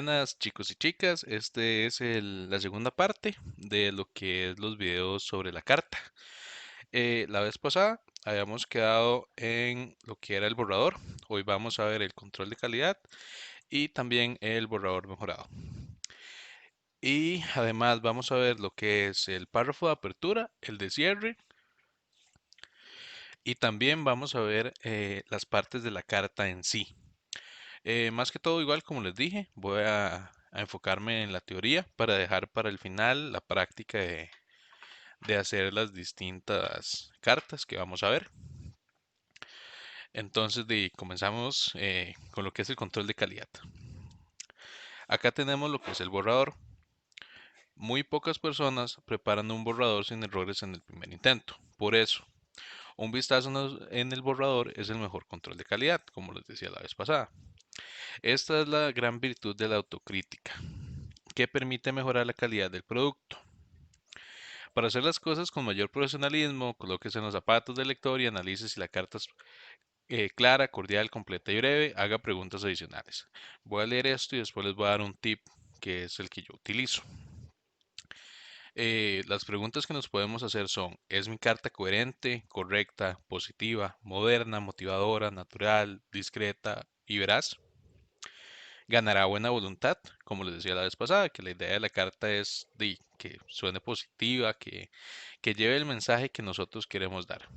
Buenas chicos y chicas, este es la segunda parte de lo que es los videos sobre la carta. La vez pasada habíamos quedado en lo que era el borrador, hoy vamos a ver el control de calidad y también el borrador mejorado. Y además vamos a ver lo que es el párrafo de apertura, el de cierre y también vamos a ver las partes de la carta en sí. Más que todo, igual como les dije, voy a enfocarme en la teoría para dejar para el final la práctica de hacer las distintas cartas que vamos a ver. Entonces, comenzamos con lo que es el control de calidad. Acá tenemos lo que es el borrador. Muy pocas personas preparan un borrador sin errores en el primer intento. Por eso, un vistazo en el borrador es el mejor control de calidad, como les decía la vez pasada. Esta es la gran virtud de la autocrítica, que permite mejorar la calidad del producto. Para hacer las cosas con mayor profesionalismo, colóquese en los zapatos del lector y analice si la carta es clara, cordial, completa y breve. Haga preguntas adicionales. Voy a leer esto y después les voy a dar un tip que es el que yo utilizo. Las preguntas que nos podemos hacer son: ¿es mi carta coherente, correcta, positiva, moderna, motivadora, natural, discreta y veraz? ¿Ganará buena voluntad? Como les decía la vez pasada, que la idea de la carta es que suene positiva, que lleve el mensaje que nosotros queremos dar.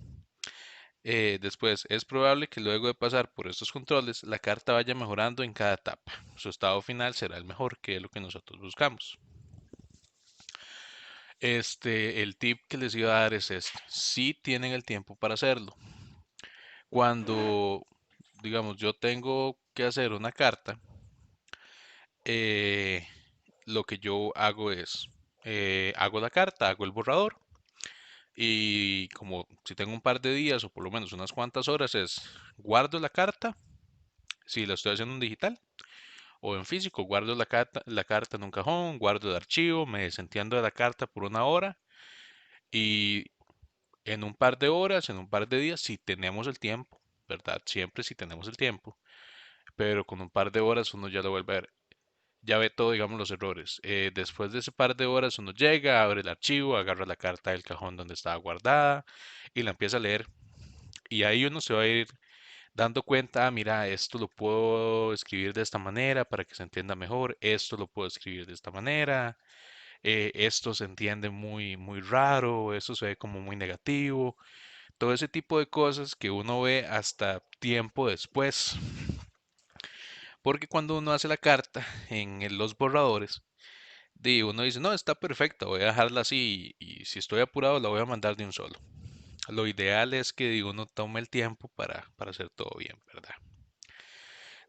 Después, es probable que luego de pasar por estos controles, la carta vaya mejorando en cada etapa. Su estado final será el mejor, que es lo que nosotros buscamos. El tip que les iba a dar es este: si tienen el tiempo para hacerlo. Cuando, digamos, yo tengo que hacer una carta, eh, lo que yo hago es, hago la carta, hago el borrador y como si tengo un par de días o por lo menos unas cuantas horas, es guardo la carta, si la estoy haciendo en digital o en físico, guardo la carta en un cajón, guardo el archivo, me desentiendo de la carta por una hora y en un par de horas, en un par de días, si tenemos el tiempo, ¿verdad? Siempre si tenemos el tiempo, pero con un par de horas uno ya lo vuelve a ver, ya ve todo, digamos, los errores. Después de ese par de horas uno llega, abre el archivo, agarra la carta del cajón donde estaba guardada y la empieza a leer. Y ahí uno se va a ir dando cuenta: mira, esto lo puedo escribir de esta manera para que se entienda mejor, esto lo puedo escribir de esta manera, esto se entiende muy, muy raro, esto se ve como muy negativo, todo ese tipo de cosas que uno ve hasta tiempo después. Porque cuando uno hace la carta en los borradores, uno dice: no, está perfecta, voy a dejarla así y si estoy apurado la voy a mandar de un solo. Lo ideal es que uno tome el tiempo para hacer todo bien, ¿verdad?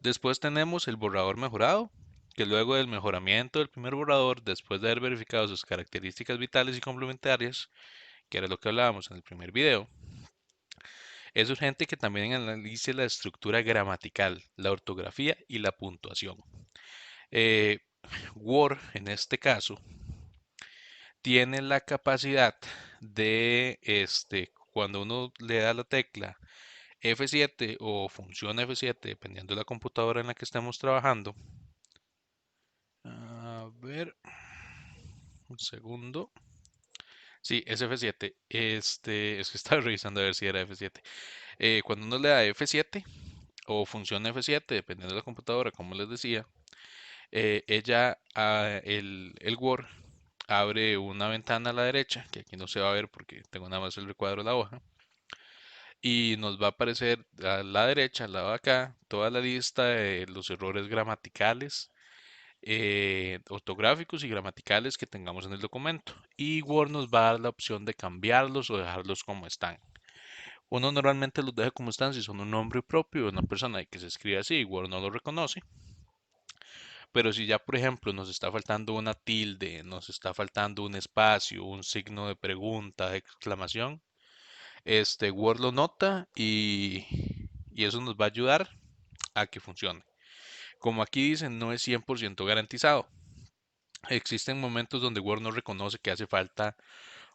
Después tenemos el borrador mejorado, que luego del mejoramiento del primer borrador, después de haber verificado sus características vitales y complementarias, que era lo que hablábamos en el primer video, es urgente que también analice la estructura gramatical, la ortografía y la puntuación. Eh, Word, en este caso, tiene la capacidad de, cuando uno le da la tecla F7 o función F7, dependiendo de la computadora en la que estemos trabajando. A ver, un segundo. Sí, es F7. Es que estaba revisando a ver si era F7. Cuando uno le da F7 o función F7, dependiendo de la computadora, como les decía, el Word abre una ventana a la derecha, que aquí no se va a ver porque tengo nada más el recuadro de la hoja, y nos va a aparecer a la derecha, al lado de acá, toda la lista de los errores gramaticales, ortográficos y gramaticales que tengamos en el documento. Y Word nos va a dar la opción de cambiarlos o dejarlos como están. Uno normalmente los deja como están si son un nombre propio de una persona que se escribe así, Word no lo reconoce. Pero si ya, por ejemplo, nos está faltando una tilde, nos está faltando un espacio, un signo de pregunta, de exclamación, Word lo nota y eso nos va a ayudar a que funcione. Como aquí dicen, no es 100% garantizado. Existen momentos donde Word no reconoce que hace falta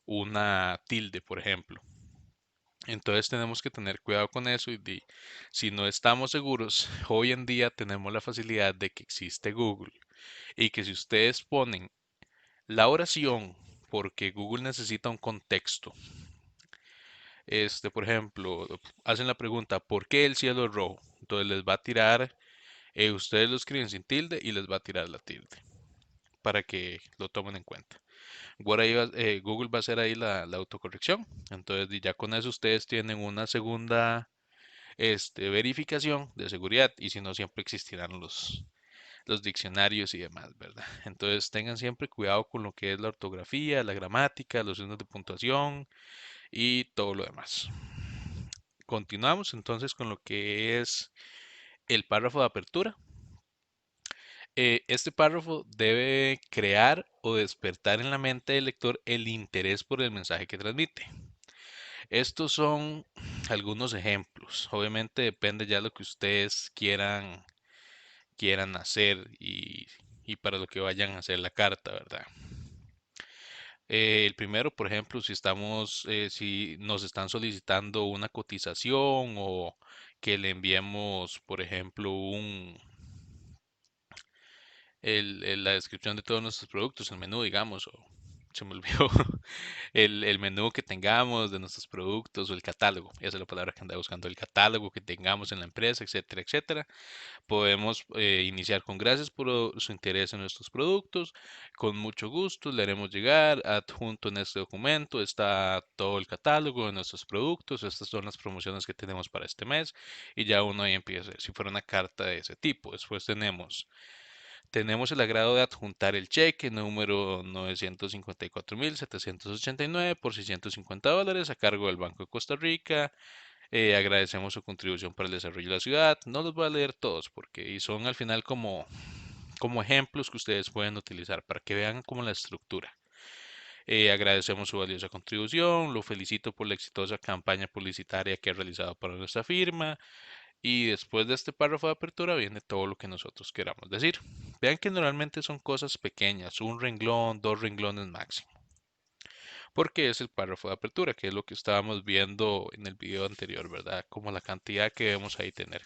una tilde, por ejemplo. Entonces tenemos que tener cuidado con eso si no estamos seguros, hoy en día tenemos la facilidad de que existe Google y que si ustedes ponen la oración, porque Google necesita un contexto, por ejemplo, hacen la pregunta, ¿por qué el cielo es rojo? Entonces les va a tirar, ustedes lo escriben sin tilde y les va a tirar la tilde para que lo tomen en cuenta. Google va a hacer ahí la autocorrección. Entonces, ya con eso ustedes tienen una segunda verificación de seguridad y si no, siempre existirán los diccionarios y demás, ¿verdad? Entonces, tengan siempre cuidado con lo que es la ortografía, la gramática, los signos de puntuación y todo lo demás. Continuamos entonces con lo que es el párrafo de apertura. Este párrafo debe crear o despertar en la mente del lector el interés por el mensaje que transmite. Estos son algunos ejemplos. Obviamente depende ya de lo que ustedes quieran hacer y para lo que vayan a hacer la carta, ¿verdad? El primero, por ejemplo, si nos están solicitando una cotización o que le enviemos, por ejemplo, la descripción de todos nuestros productos, el menú, digamos, o se me olvidó, el menú que tengamos de nuestros productos o el catálogo, esa es la palabra que andaba buscando, el catálogo que tengamos en la empresa, etcétera, etcétera. Podemos iniciar con gracias por su interés en nuestros productos. Con mucho gusto le haremos llegar. Adjunto en este documento está todo el catálogo de nuestros productos. Estas son las promociones que tenemos para este mes. Y ya uno ahí empieza, si fuera una carta de ese tipo. Después tenemos el agrado de adjuntar el cheque número 954.789 por $650 a cargo del Banco de Costa Rica. Agradecemos su contribución para el desarrollo de la ciudad. No los voy a leer todos porque y son al final como ejemplos que ustedes pueden utilizar para que vean como la estructura. Agradecemos su valiosa contribución, lo felicito por la exitosa campaña publicitaria que ha realizado para nuestra firma y después de este párrafo de apertura viene todo lo que nosotros queramos decir. Vean que normalmente son cosas pequeñas, un renglón, dos renglones máximo, porque es el párrafo de apertura, que es lo que estábamos viendo en el video anterior, ¿verdad? Como la cantidad que debemos ahí tener.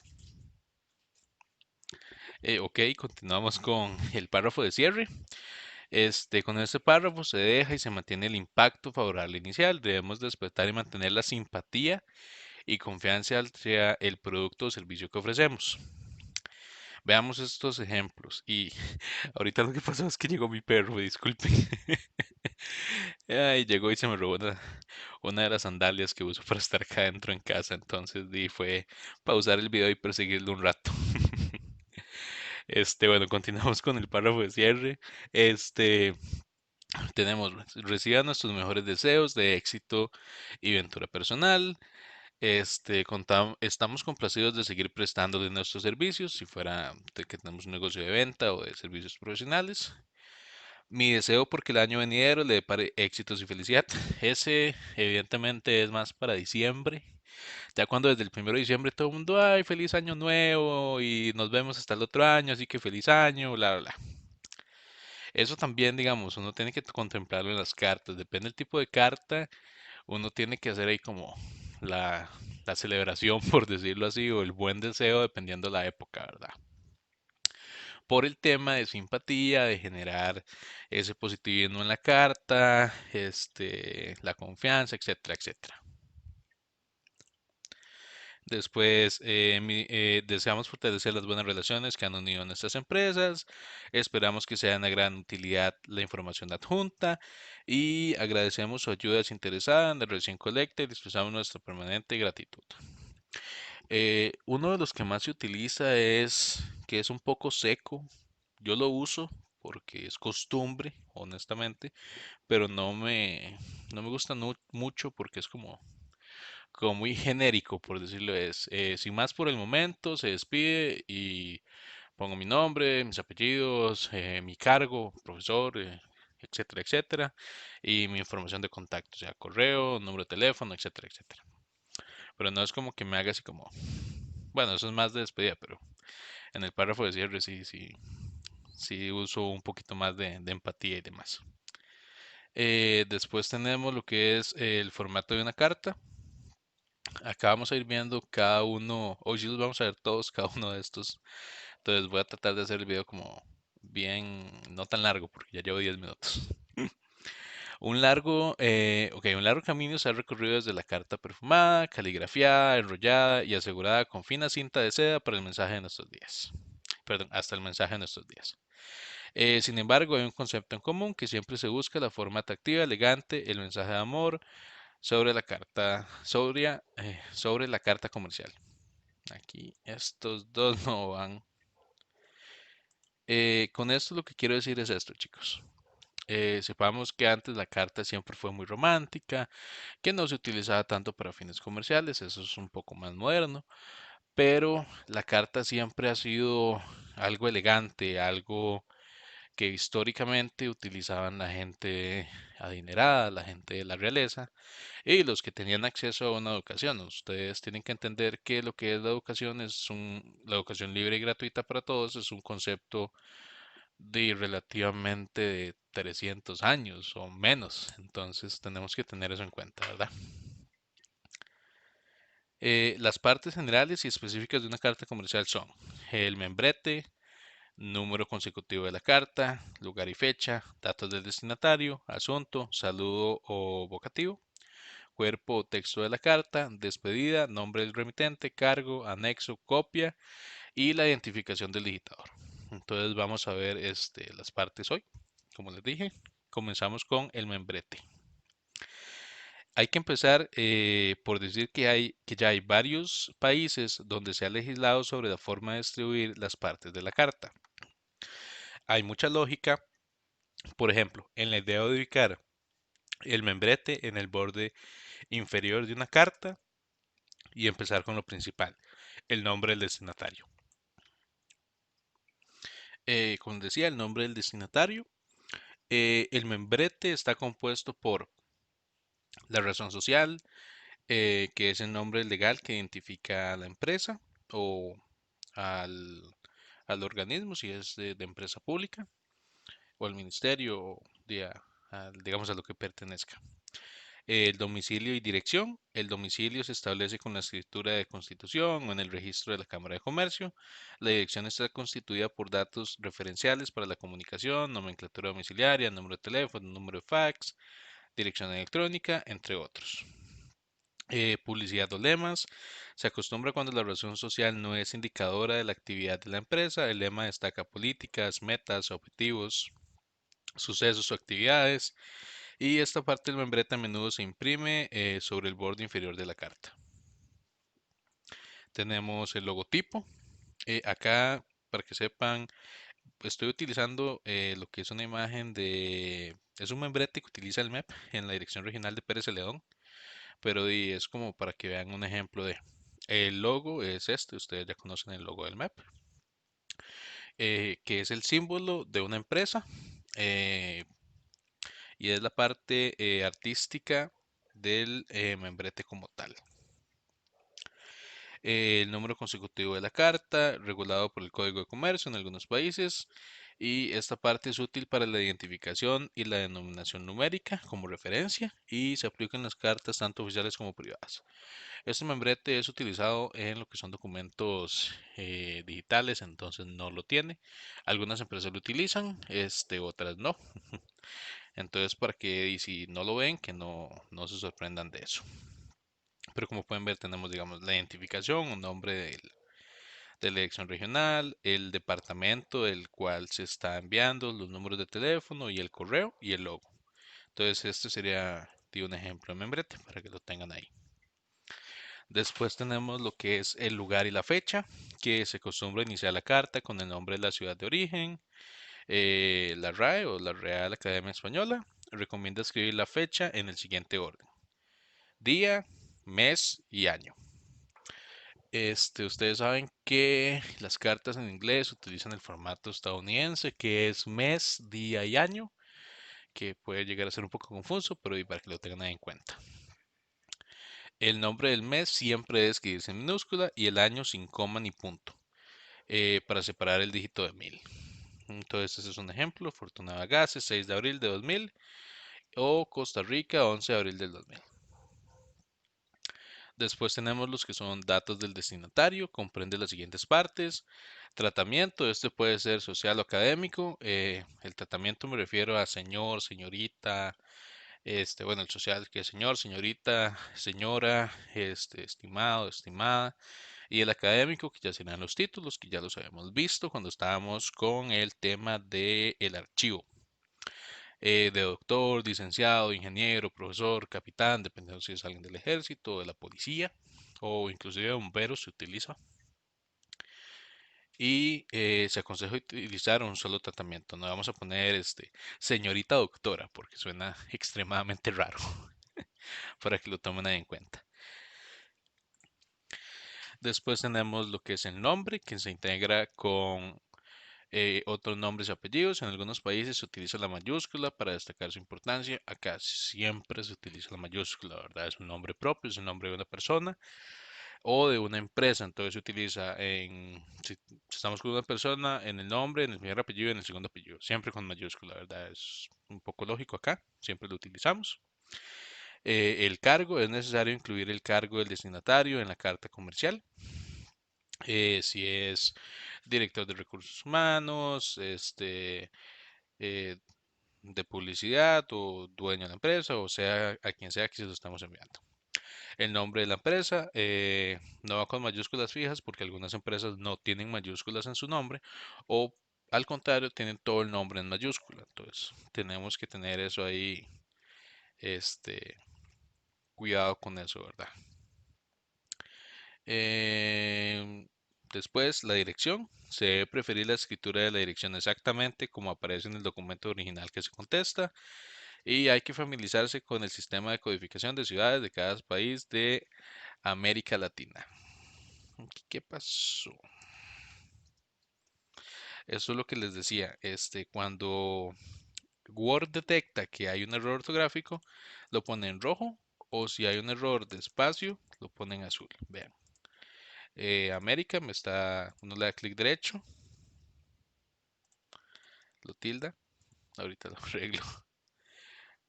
Ok, continuamos con el párrafo de cierre. Con este párrafo se deja y se mantiene el impacto favorable inicial. Debemos despertar y mantener la simpatía y confianza hacia el producto o servicio que ofrecemos. Veamos estos ejemplos. Y ahorita lo que pasó es que llegó mi perro, disculpen. Ay, llegó y se me robó una de las sandalias que uso para estar acá adentro en casa. Entonces fue pausar el video y perseguirlo un rato. Bueno, continuamos con el párrafo de cierre. Este, tenemos, reciban nuestros mejores deseos de éxito y ventura personal. Estamos complacidos de seguir prestándole nuestros servicios, si fuera que tenemos un negocio de venta o de servicios profesionales. Mi deseo porque el año venidero le depare éxitos y felicidad. Ese evidentemente es más para diciembre. Ya cuando desde el 1 de diciembre todo el mundo, ay, feliz año nuevo y nos vemos hasta el otro año, así que feliz año, bla, bla, bla. Eso también, digamos, uno tiene que contemplarlo en las cartas. Depende del tipo de carta, uno tiene que hacer ahí como la celebración, por decirlo así, o el buen deseo, dependiendo la época, ¿verdad? Por el tema de simpatía, de generar ese positivismo en la carta, la confianza, etcétera, etcétera. Después, deseamos fortalecer las buenas relaciones que han unido nuestras empresas. Esperamos que sea de una gran utilidad la información adjunta y agradecemos su ayuda desinteresada en la recién colecta y expresamos nuestra permanente gratitud. Uno de los que más se utiliza es que es un poco seco. Yo lo uso porque es costumbre, honestamente, pero no me gusta mucho porque es como muy genérico, por decirlo es. Sin más por el momento, se despide y pongo mi nombre, mis apellidos, mi cargo, profesor, etcétera, etcétera, y mi información de contacto, o sea, correo, número de teléfono, etcétera, etcétera. Pero no es como que me haga así como, bueno, eso es más de despedida, pero en el párrafo de cierre sí uso un poquito más de empatía y demás. Después tenemos lo que es el formato de una carta. Acá vamos a ir viendo cada uno, hoy sí los vamos a ver todos, cada uno de estos. Entonces voy a tratar de hacer el video como bien, no tan largo, porque ya llevo 10 minutos. Un largo camino se ha recorrido desde la carta perfumada, caligrafiada, enrollada y asegurada con fina cinta de seda para el mensaje de nuestros días. Perdón, hasta el mensaje de nuestros días. Sin embargo, hay un concepto en común que siempre se busca la forma atractiva, elegante, el mensaje de amor sobre la carta, sobre la carta comercial. Aquí estos dos no van. Con esto lo que quiero decir es esto, chicos. Sepamos que antes la carta siempre fue muy romántica, que no se utilizaba tanto para fines comerciales, eso es un poco más moderno, pero la carta siempre ha sido algo elegante, algo que históricamente utilizaban la gente adinerada, la gente de la realeza y los que tenían acceso a una educación. Ustedes tienen que entender que lo que es la educación la educación libre y gratuita para todos es un concepto de relativamente de 300 años o menos. Entonces tenemos que tener eso en cuenta, ¿verdad? Las partes generales y específicas de una carta comercial son el membrete, número consecutivo de la carta, lugar y fecha, datos del destinatario, asunto, saludo o vocativo, cuerpo o texto de la carta, despedida, nombre del remitente, cargo, anexo, copia y la identificación del digitador. Entonces vamos a ver las partes hoy. Como les dije, comenzamos con el membrete. Hay que empezar por decir que ya hay varios países donde se ha legislado sobre la forma de distribuir las partes de la carta. Hay mucha lógica, por ejemplo, en la idea de ubicar el membrete en el borde inferior de una carta y empezar con lo principal, el nombre del destinatario. Como decía, el nombre del destinatario. El membrete está compuesto por la razón social, que es el nombre legal que identifica a la empresa o al, al organismo, si es de empresa pública, o al ministerio, o digamos a lo que pertenezca. El domicilio y dirección. El domicilio se establece con la escritura de constitución o en el registro de la Cámara de Comercio. La dirección está constituida por datos referenciales para la comunicación, nomenclatura domiciliaria, número de teléfono, número de fax, dirección electrónica, entre otros. Publicidad o lemas. Se acostumbra cuando la razón social no es indicadora de la actividad de la empresa. El lema destaca políticas, metas, objetivos, sucesos o actividades. Y esta parte del membrete a menudo se imprime sobre el borde inferior de la carta. Tenemos el logotipo. Acá, para que sepan, estoy utilizando lo que es una imagen de... Es un membrete que utiliza el MEP en la Dirección Regional de Pérez Celedón, pero es como para que vean un ejemplo de... El logo es este, ustedes ya conocen el logo del MEP, que es el símbolo de una empresa eh, y es la parte artística del membrete como tal. El número consecutivo de la carta, regulado por el Código de Comercio en algunos países, y esta parte es útil para la identificación y la denominación numérica como referencia y se aplica en las cartas tanto oficiales como privadas. Este membrete es utilizado en lo que son documentos digitales, entonces no lo tiene. Algunas empresas lo utilizan, otras no. Entonces, para que y si no lo ven, que no se sorprendan de eso. Pero como pueden ver, tenemos, digamos, la identificación, un nombre de la dirección regional, el departamento del cual se está enviando, los números de teléfono y el correo y el logo. Entonces, este sería un ejemplo de membrete para que lo tengan ahí. Después tenemos lo que es el lugar y la fecha, que se acostumbra iniciar la carta con el nombre de la ciudad de origen. La RAE o la Real Academia Española recomienda escribir la fecha en el siguiente orden: día, mes y año. Ustedes saben que las cartas en inglés utilizan el formato estadounidense, que es mes, día y año, que puede llegar a ser un poco confuso, pero para que lo tengan ahí en cuenta. El nombre del mes siempre debe escribirse en minúscula y el año sin coma ni punto, para separar el dígito de 1000. Entonces, ese es un ejemplo: Fortuna Bagaces, 6 de abril de 2000, o Costa Rica, 11 de abril del 2000. Después tenemos los que son datos del destinatario, comprende las siguientes partes: Tratamiento, este puede ser social o académico. El tratamiento me refiero a señor, señorita, bueno, el social que es señor, señorita, señora, estimado, estimada. Y el académico, que ya serán los títulos, que ya los habíamos visto cuando estábamos con el tema del archivo. De doctor, licenciado, ingeniero, profesor, capitán, dependiendo si es alguien del ejército, de la policía o inclusive de bomberos se utiliza. Y se aconseja utilizar un solo tratamiento. No vamos a poner señorita doctora porque suena extremadamente raro para que lo tomen ahí en cuenta. Después tenemos lo que es el nombre, que se integra con otros nombres y apellidos. En algunos países se utiliza la mayúscula para destacar su importancia. Acá siempre se utiliza la mayúscula, ¿verdad? Es un nombre propio, es el nombre de una persona o de una empresa. Entonces se utiliza si estamos con una persona, en el nombre, en el primer apellido y en el segundo apellido. Siempre con mayúscula, ¿verdad? Es un poco lógico acá, siempre lo utilizamos. El cargo, es necesario incluir el cargo del destinatario en la carta comercial. Si es director de recursos humanos, eh, de publicidad o dueño de la empresa, o sea, a quien sea que se lo estamos enviando. El nombre de la empresa no va con mayúsculas fijas porque algunas empresas no tienen mayúsculas en su nombre o al contrario tienen todo el nombre en mayúscula. Entonces tenemos que tener eso ahí, este, cuidado con eso, ¿verdad? Em, Después, la dirección. Se debe preferir la escritura de la dirección exactamente como aparece en el documento original que se contesta. Y hay que familiarizarse con el sistema de codificación de ciudades de cada país de América Latina. ¿Qué pasó? Eso es lo que les decía. Cuando Word detecta que hay un error ortográfico, lo pone en rojo. O si hay un error de espacio, lo pone en azul. Vean. América uno le da clic derecho, lo tilda. Ahorita lo arreglo.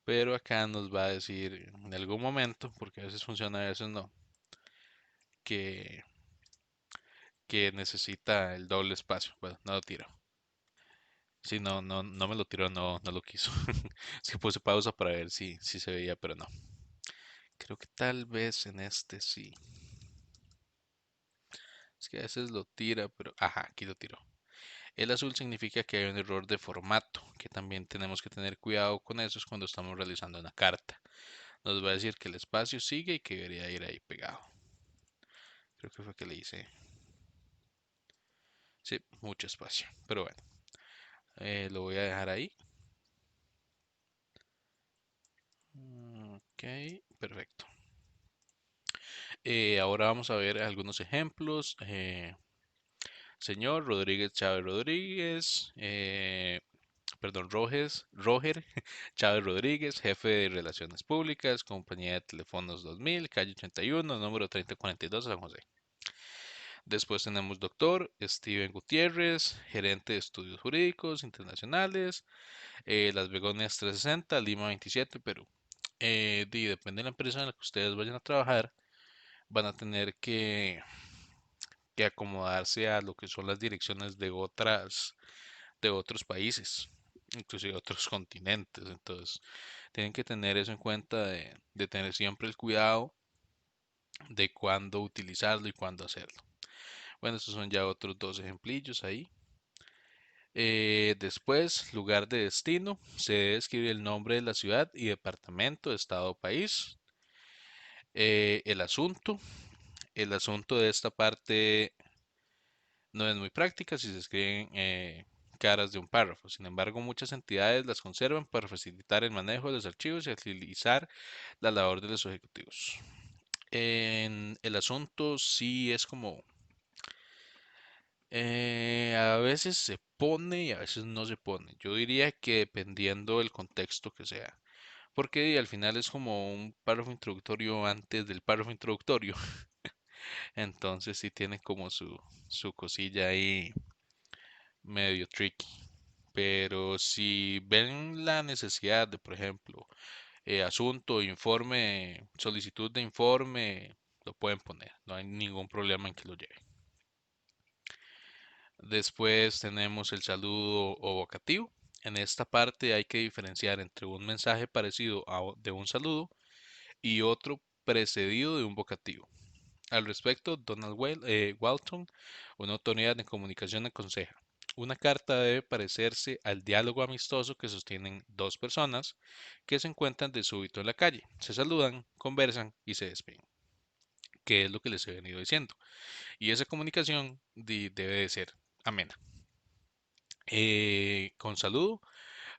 Pero acá nos va a decir en algún momento, porque a veces funciona, a veces no, que, que necesita el doble espacio. Bueno, no lo tiro. Si no, no me lo tiró, no lo quiso. Es que puse pausa para ver si se veía, pero no. Creo que tal vez en este sí. Es que a veces lo tira, pero... Ajá, aquí lo tiró. El azul significa que hay un error de formato, que también tenemos que tener cuidado con eso es cuando estamos realizando una carta. Nos va a decir que el espacio sigue y que debería ir ahí pegado. Creo que fue que le hice. Sí, mucho espacio. Pero bueno, lo voy a dejar ahí. Ok, perfecto. Ahora vamos a ver algunos ejemplos. Señor Rodríguez Chávez Rodríguez, perdón, Roger Chávez Rodríguez, jefe de Relaciones Públicas, Compañía de Teléfonos 2000, calle 81, número 3042, San José. Después tenemos doctor Steven Gutiérrez, gerente de estudios jurídicos internacionales, Las Begonias 360, Lima 27, Perú. Depende de la empresa en la que ustedes vayan a trabajar, van a tener que acomodarse a lo que son las direcciones de otros países, inclusive otros continentes. Entonces, tienen que tener eso en cuenta de tener siempre el cuidado de cuándo utilizarlo y cuándo hacerlo. Bueno, estos son ya otros dos ejemplillos ahí. Después, lugar de destino. Se debe escribir el nombre de la ciudad y departamento, estado o país. El asunto. El asunto de esta parte no es muy práctica si se escriben caras de un párrafo. Sin embargo, muchas entidades las conservan para facilitar el manejo de los archivos y agilizar la labor de los ejecutivos. En el asunto sí es como a veces se pone y a veces no se pone. Yo diría que dependiendo del contexto que sea. Porque al final es como un párrafo introductorio antes del párrafo introductorio. Entonces sí tiene como su cosilla ahí medio tricky. Pero si ven la necesidad de, por ejemplo, asunto, informe, solicitud de informe, lo pueden poner. No hay ningún problema en que lo lleven. Después tenemos el saludo o vocativo. En esta parte hay que diferenciar entre un mensaje parecido de un saludo y otro precedido de un vocativo. Al respecto, Walton, una autoridad de comunicación, aconseja: una carta debe parecerse al diálogo amistoso que sostienen dos personas que se encuentran de súbito en la calle, se saludan, conversan y se despiden, que es lo que les he venido diciendo. Y esa comunicación debe de ser amena. Con saludo,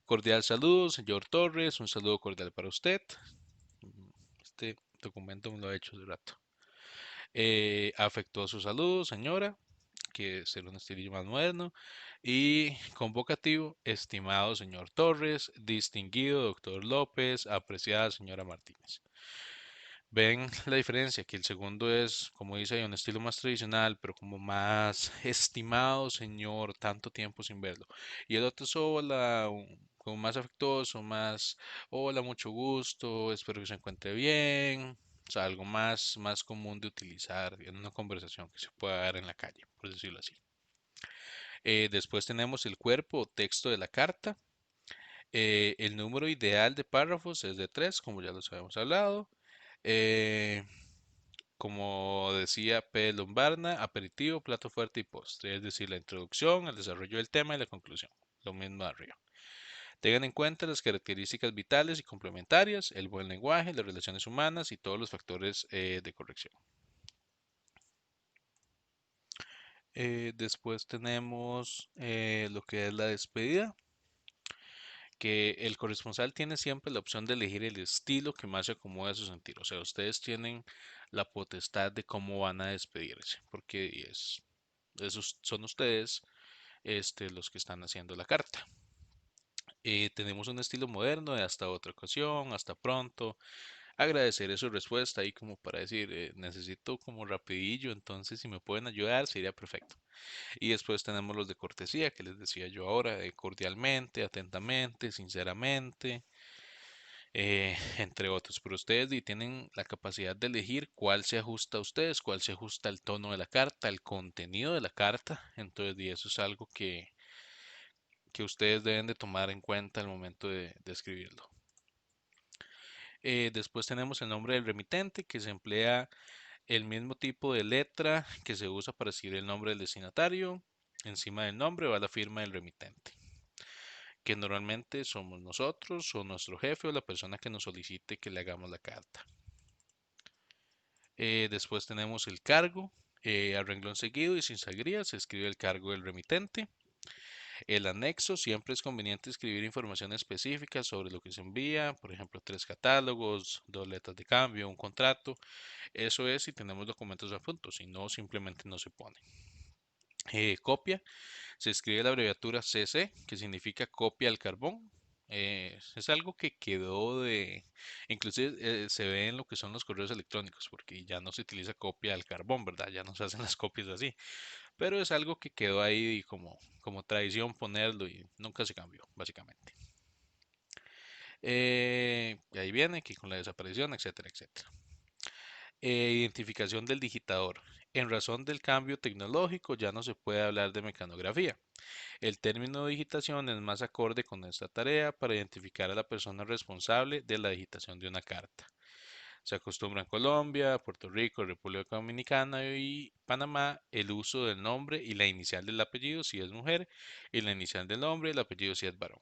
cordial saludo, señor Torres, un saludo cordial para usted. Este documento me lo ha hecho de rato. Afectuoso saludo, señora, que es un estilillo más moderno. Y convocativo, estimado señor Torres, distinguido doctor López, apreciada señora Martínez. Ven la diferencia, que el segundo es, como dice ahí, un estilo más tradicional, pero como más estimado señor, tanto tiempo sin verlo. Y el otro es hola, como más afectuoso, más hola, mucho gusto, espero que se encuentre bien. O sea, algo más común de utilizar en una conversación que se pueda dar en la calle, por decirlo así. Después tenemos el cuerpo o texto de la carta. El número ideal de párrafos es de 3, como ya los habíamos hablado. Eh, como decía P. Lombarna, aperitivo, plato fuerte y postre, es decir, la introducción, el desarrollo del tema y la conclusión. Lo mismo de arriba. Tengan en cuenta las características vitales y complementarias, el buen lenguaje, las relaciones humanas y todos los factores de corrección. Después tenemos lo que es la despedida, que el corresponsal tiene siempre la opción de elegir el estilo que más se acomode a su sentir. O sea, ustedes tienen la potestad de cómo van a despedirse, porque esos son ustedes los que están haciendo la carta. Tenemos un estilo moderno de hasta otra ocasión, hasta pronto. Agradecer su respuesta ahí como para decir, necesito como rapidillo, entonces si me pueden ayudar sería perfecto. Y después tenemos los de cortesía, que les decía yo ahora, cordialmente, atentamente, sinceramente, entre otros. Pero ustedes tienen la capacidad de elegir cuál se ajusta a ustedes, cuál se ajusta al tono de la carta, al contenido de la carta. Entonces, eso es algo que ustedes deben de tomar en cuenta al momento de escribirlo. Después tenemos el nombre del remitente, que se emplea el mismo tipo de letra que se usa para escribir el nombre del destinatario. Encima del nombre va la firma del remitente, que normalmente somos nosotros o nuestro jefe o la persona que nos solicite que le hagamos la carta. Después tenemos el cargo. A renglón seguido y sin sangría se escribe el cargo del remitente. El anexo, siempre es conveniente escribir información específica sobre lo que se envía, por ejemplo, 3 catálogos, 2 letras de cambio, un contrato. Eso es si tenemos documentos adjuntos, si no, simplemente no se pone. Copia, se escribe la abreviatura CC, que significa copia al carbón. Es algo que quedó inclusive se ve en lo que son los correos electrónicos, porque ya no se utiliza copia al carbón, ¿verdad? Ya no se hacen las copias así. Pero es algo que quedó ahí como tradición ponerlo y nunca se cambió, básicamente. Y ahí viene que con la desaparición, etcétera, etcétera. Identificación del digitador. En razón del cambio tecnológico ya no se puede hablar de mecanografía. El término digitación es más acorde con esta tarea para identificar a la persona responsable de la digitación de una carta. Se acostumbra en Colombia, Puerto Rico, República Dominicana y Panamá el uso del nombre y la inicial del apellido si es mujer y la inicial del nombre y el apellido si es varón.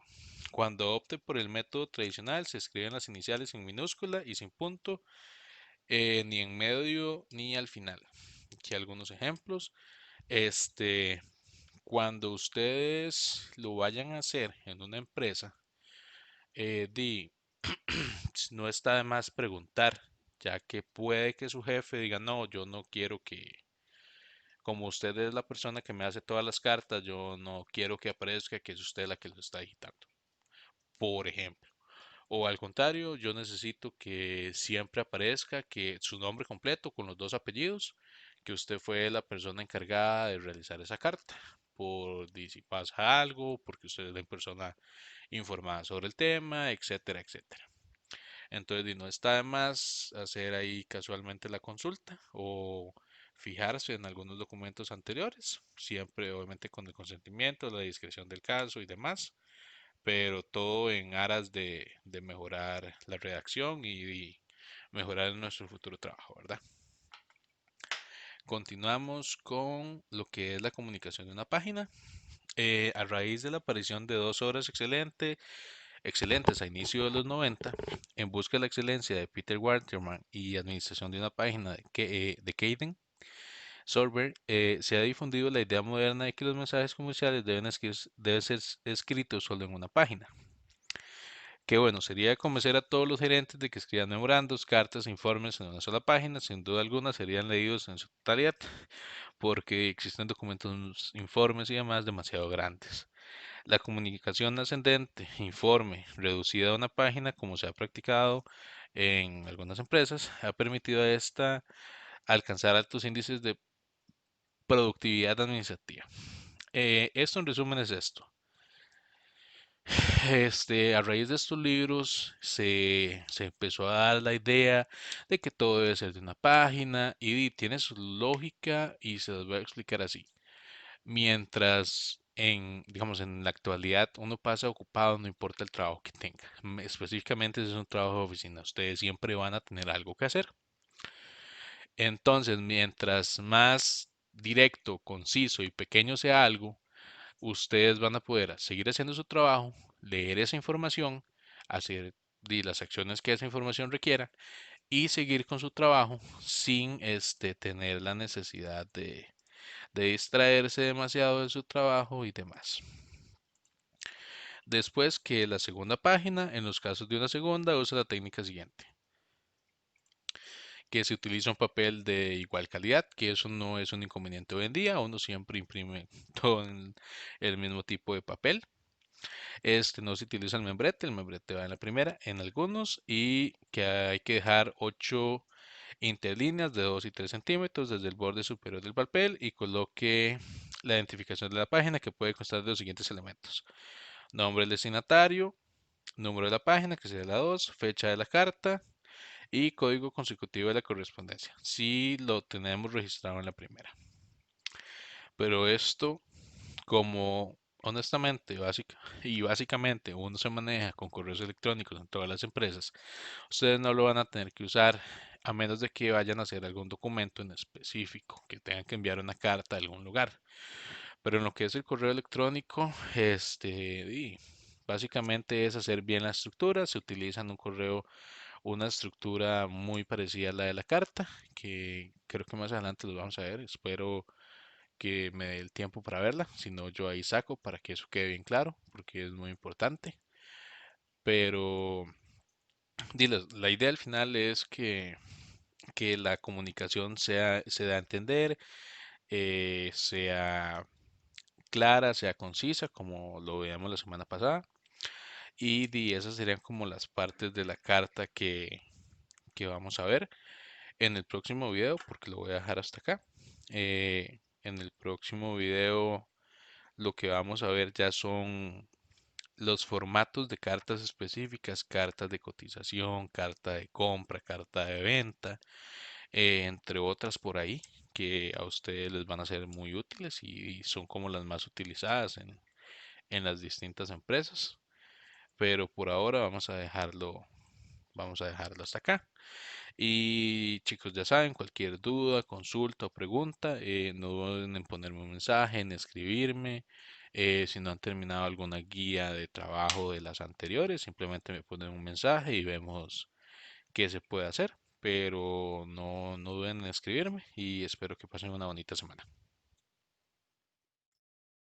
Cuando opte por el método tradicional se escriben las iniciales en minúscula y sin punto, ni en medio ni al final. Aquí algunos ejemplos. Este, Cuando ustedes lo vayan a hacer en una empresa, di, no está de más preguntar, ya que puede que su jefe diga, no, yo no quiero como usted es la persona que me hace todas las cartas, yo no quiero que aparezca que es usted la que lo está digitando, por ejemplo. O al contrario, yo necesito que siempre aparezca que su nombre completo con los 2 apellidos, que usted fue la persona encargada de realizar esa carta, por si pasa algo, porque usted es la persona informada sobre el tema, etcétera, etcétera. Entonces, no está de más hacer ahí casualmente la consulta o fijarse en algunos documentos anteriores, siempre obviamente con el consentimiento, la discreción del caso y demás, pero todo en aras de mejorar la redacción y mejorar nuestro futuro trabajo, ¿verdad? Continuamos con lo que es la comunicación de una página. A raíz de la aparición de 2 horas excelentes a inicio de los 90, en busca de la excelencia de Peter Waterman y administración de una página de Kaden Sorber, se ha difundido la idea moderna de que los mensajes comerciales deben ser escritos solo en una página. Que bueno, sería convencer a todos los gerentes de que escriban memorandos, cartas, informes en una sola página, sin duda alguna serían leídos en su totalidad, porque existen documentos, informes y demás demasiado grandes. La comunicación ascendente, informe, reducida a una página, como se ha practicado en algunas empresas, ha permitido a esta alcanzar altos índices de productividad administrativa. Esto en resumen es esto. A raíz de estos libros se empezó a dar la idea de que todo debe ser de una página y tiene su lógica y se los voy a explicar así. Mientras digamos, en la actualidad uno pasa ocupado, no importa el trabajo que tenga. Específicamente si es un trabajo de oficina, ustedes siempre van a tener algo que hacer. Entonces, mientras más directo, conciso y pequeño sea algo, ustedes van a poder seguir haciendo su trabajo, leer esa información, hacer las acciones que esa información requiera y seguir con su trabajo sin tener la necesidad de distraerse demasiado de su trabajo y demás. Después que la segunda página, en los casos de una segunda, usa la técnica siguiente, que se utiliza un papel de igual calidad, que eso no es un inconveniente hoy en día, uno siempre imprime todo en el mismo tipo de papel. No se utiliza el membrete va en la primera, en algunos, y que hay que dejar 8 interlíneas de 2 y 3 centímetros desde el borde superior del papel y coloque la identificación de la página que puede constar de los siguientes elementos. Nombre del destinatario, número de la página, que sería la 2, fecha de la carta y código consecutivo de la correspondencia, si lo tenemos registrado en la primera. Pero esto, como honestamente y básicamente uno se maneja con correos electrónicos en todas las empresas, ustedes no lo van a tener que usar a menos de que vayan a hacer algún documento en específico, que tengan que enviar una carta a algún lugar. Pero en lo que es el correo electrónico, básicamente es hacer bien la estructura. Se utiliza en un correo una estructura muy parecida a la de la carta, que creo que más adelante lo vamos a ver. Espero que me dé el tiempo para verla, si no yo ahí saco para que eso quede bien claro, porque es muy importante. Pero la idea al final es que la comunicación se da a entender, sea clara, sea concisa, como lo veíamos la semana pasada. Esas serían como las partes de la carta que vamos a ver en el próximo video, porque lo voy a dejar hasta acá. En el próximo video lo que vamos a ver ya son los formatos de cartas específicas, cartas de cotización, carta de compra, carta de venta, entre otras por ahí que a ustedes les van a ser muy útiles y son como las más utilizadas en las distintas empresas. Pero por ahora vamos a dejarlo hasta acá. Y chicos, ya saben, cualquier duda, consulta o pregunta, no duden en ponerme un mensaje, en escribirme. Si no han terminado alguna guía de trabajo de las anteriores, simplemente me ponen un mensaje y vemos qué se puede hacer. Pero no duden en escribirme y espero que pasen una bonita semana.